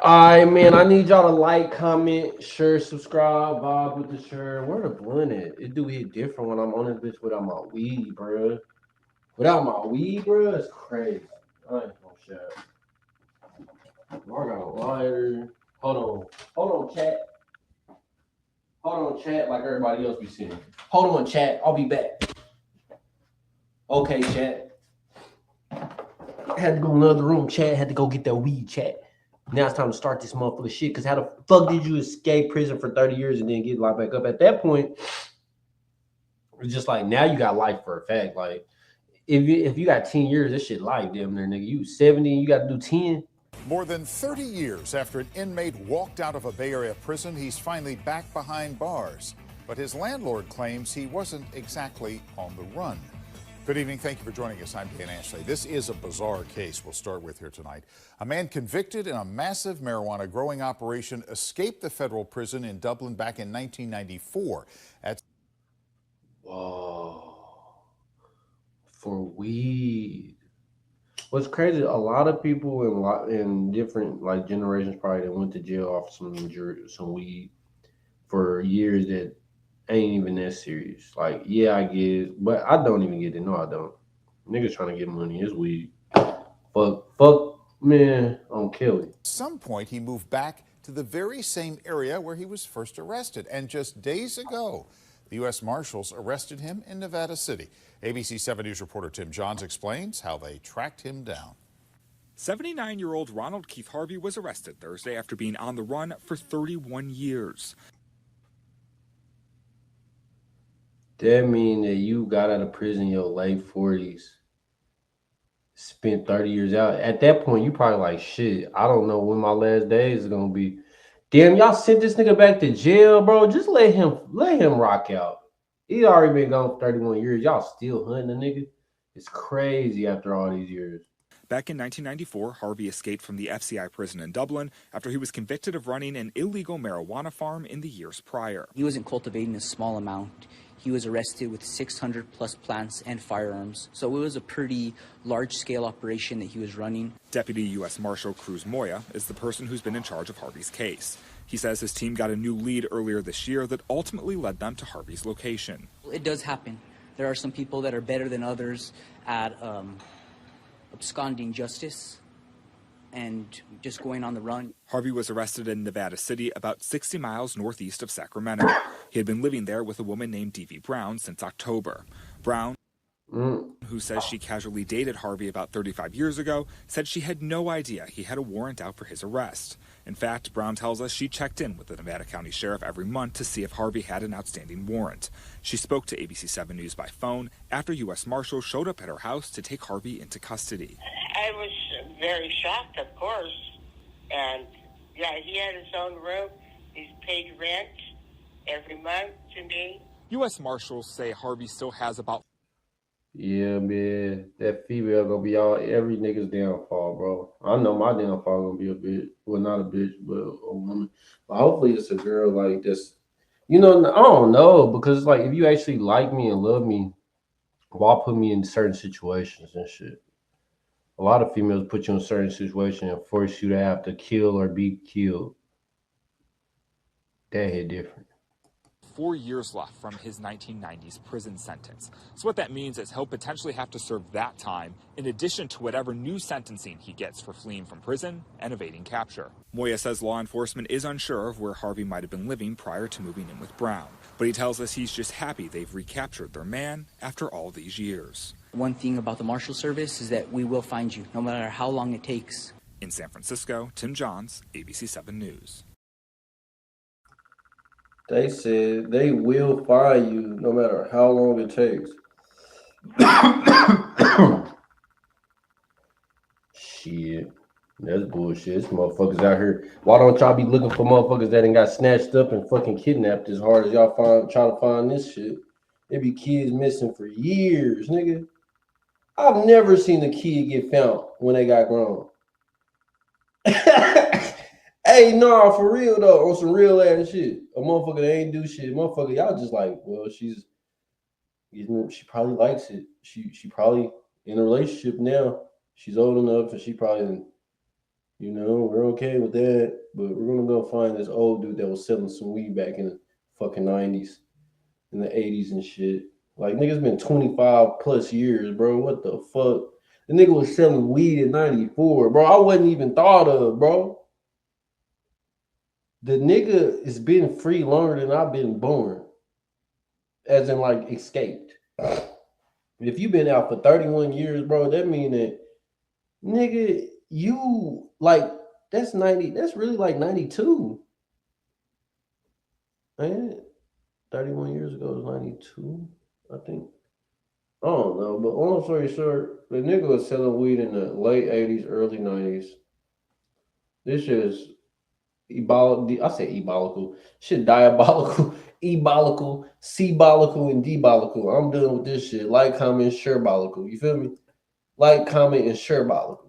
Alright, man. I need y'all to like, comment, share, subscribe, vibe with the share. Where the blunt at? It do hit different when I'm on this bitch without my weed, bro. Without my weed, bro, it's crazy. I ain't gonna share. I got a lighter. Hold on, chat. Hold on, chat. Like everybody else be saying. Hold on, chat. I'll be back. Okay, chat. Had to go in another room, chat. Had to go get that weed, chat. Now it's time to start this motherfucker shit. Cause how the fuck did you escape prison for 30 years and then get locked back up? At that point, it's just like now you got life for a fact. Like if you got 10 years, this shit life, damn near nigga. You 70 and you gotta do 10. More than 30 years after an inmate walked out of a Bay Area prison, he's finally back behind bars. But his landlord claims he wasn't exactly on the run. Good evening. Thank you for joining us. I'm Dan Ashley. This is a bizarre case we'll start with here tonight. A man convicted in a massive marijuana growing operation escaped the federal prison in Dublin back in 1994. Whoa. For weed. What's crazy, a lot of people in different like generations probably that went to jail off some weed for years that ain't even that serious. Like, yeah, I get it, but I don't even get it. No, I don't. Niggas trying to get money. It's weed. Fuck, man, I'm killing. At some point, he moved back to the very same area where he was first arrested. And just days ago, the U.S. Marshals arrested him in Nevada City. ABC 7 News reporter Tim Johns explains how they tracked him down. 79-year-old Ronald Keith Harvey was arrested Thursday after being on the run for 31 years. That mean that you got out of prison in your late 40s, spent 30 years out. At that point, you probably like, shit, I don't know when my last days are gonna be. Damn, y'all sent this nigga back to jail, bro. Just let him rock out. He already been gone for 31 years. Y'all still hunting the nigga. It's crazy after all these years. Back in 1994, Harvey escaped from the FCI prison in Dublin after he was convicted of running an illegal marijuana farm in the years prior. He wasn't cultivating a small amount. He was arrested with 600 plus plants and firearms. So it was a pretty large-scale operation that he was running. Deputy U.S. Marshal Cruz Moya is the person who's been in charge of Harvey's case. He says his team got a new lead earlier this year that ultimately led them to Harvey's location. It does happen. There are some people that are better than others at absconding justice and just going on the run. Harvey was arrested in Nevada City, about 60 miles northeast of Sacramento. He had been living there with a woman named Devi Brown since October. Brown, who says she casually dated Harvey about 35 years ago, said she had no idea he had a warrant out for his arrest. In fact, Brown tells us she checked in with the Nevada County Sheriff every month to see if Harvey had an outstanding warrant. She spoke to ABC 7 News by phone after U.S. Marshals showed up at her house to take Harvey into custody. I was very shocked, of course. And, yeah, he had his own room. He's paid rent every month to me. U.S. Marshals say Harvey still has about... Yeah, man, that female gonna be all every nigga's downfall, bro. I know my downfall gonna be a bitch. Well, not a bitch, but a woman. But hopefully it's a girl like this. You know, I don't know, because like if you actually like me and love me, why put me in certain situations and shit? A lot of females put you in certain situations and force you to have to kill or be killed. That hit different. 4 years left from his 1990s prison sentence. So what that means is he'll potentially have to serve that time in addition to whatever new sentencing he gets for fleeing from prison and evading capture. Moya says law enforcement is unsure of where Harvey might have been living prior to moving in with Brown, but he tells us he's just happy they've recaptured their man after all these years. One thing about the Marshal Service is that we will find you, no matter how long it takes. In San Francisco, Tim Johns, ABC 7 News. They said they will find you no matter how long it takes. Shit. That's bullshit. This motherfuckers out here. Why don't y'all be looking for motherfuckers that ain't got snatched up and fucking kidnapped as hard as y'all try to find this shit? There be kids missing for years, nigga. I've never seen a kid get found when they got grown. Hey, no, for real though, on some real ass shit. A motherfucker that ain't do shit. Motherfucker, y'all just like, well, she probably likes it. She probably in a relationship now. She's old enough and she probably You know, we're okay with that, but we're gonna go find this old dude that was selling some weed back in the fucking 90s, in the 80s and shit. Like nigga's been 25 plus years, bro. What the fuck? The nigga was selling weed in 94, bro. I wasn't even thought of, bro. The nigga has been free longer than I've been born. As in like escaped. If you've been out for 31 years, bro, that mean that nigga, you like that's 90, that's really like 92. Man, 31 years ago was 92, I think. I don't know, but long story short, the nigga was selling weed in the late 80s, early 90s. This shit is I say ebolical. Shit diabolical, ebolical, C-bolical, and D-bolical. I'm done with this shit. Like, comment, share-bolical. You feel me? Like, comment, and share-bolical.